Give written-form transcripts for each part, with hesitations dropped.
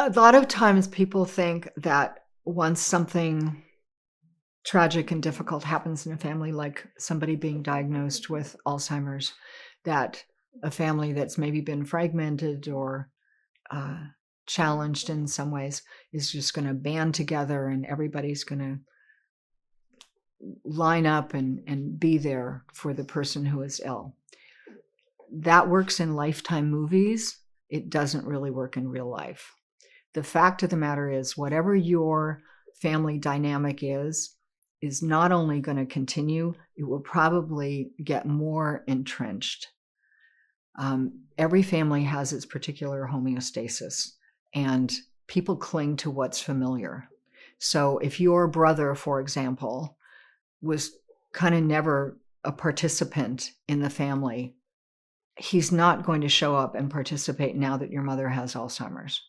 A lot of times people think that once something tragic and difficult happens in a family, like somebody being diagnosed with Alzheimer's, that a family that's maybe been fragmented or uh, challenged in some ways is just going to band together and everybody's going to line up and be there for the person who is ill. That works in Lifetime movies. It doesn't really work in real life. The fact of the matter is, whatever your family dynamic is not only going to continue, it will probably get more entrenched. Every family has its particular homeostasis, and people cling to what's familiar. So if your brother, for example, was kind of never a participant in the family, he's not going to show up and participate now that your mother has Alzheimer's.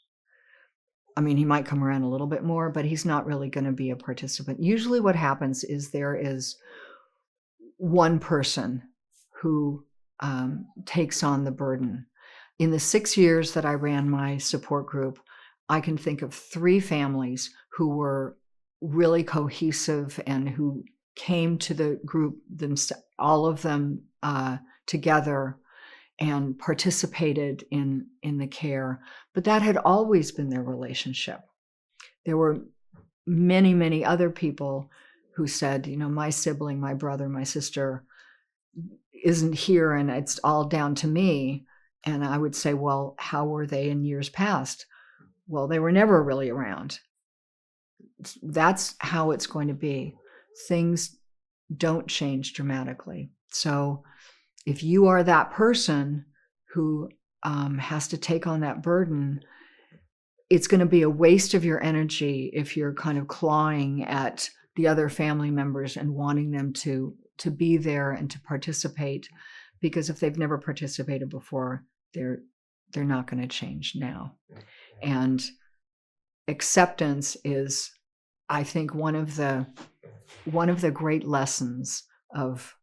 I mean, he might come around a little bit more, but he's not really going to be a participant. Usually what happens is there is one person who takes on the burden. In the 6 years that I ran my support group, I can think of 3 families who were really cohesive and who came to the group, all of them together, and participated in the care. But that had always been their relationship. There were many, many other people who said, my sibling, my brother, my sister isn't here and it's all down to me. And I would say, well, how were they in years past? Well, they were never really around. That's how it's going to be. Things don't change dramatically. So if you are that person who has to take on that burden, it's going to be a waste of your energy if you're kind of clawing at the other family members and wanting them to be there and to participate, because if they've never participated before, they're not going to change now. And acceptance is, I think, one of the great lessons of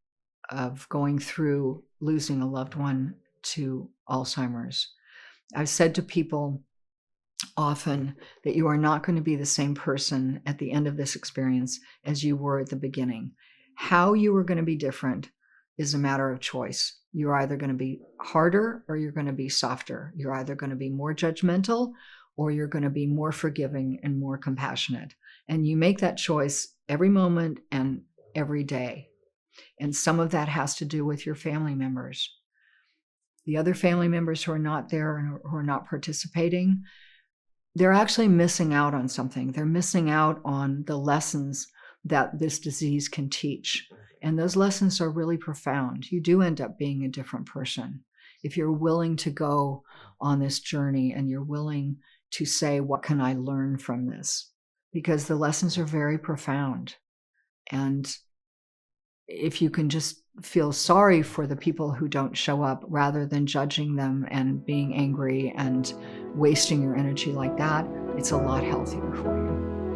going through losing a loved one to Alzheimer's. I've said to people often that you are not going to be the same person at the end of this experience as you were at the beginning. How you are going to be different is a matter of choice. You're either going to be harder or you're going to be softer. You're either going to be more judgmental or you're going to be more forgiving and more compassionate. And you make that choice every moment and every day. And some of that has to do with your family members. The other family members who are not there and who are not participating, they're actually missing out on something. They're missing out on the lessons that this disease can teach. And those lessons are really profound. You do end up being a different person if you're willing to go on this journey and you're willing to say, what can I learn from this? Because the lessons are very profound. And if you can just feel sorry for the people who don't show up rather than judging them and being angry and wasting your energy like that, it's a lot healthier for you.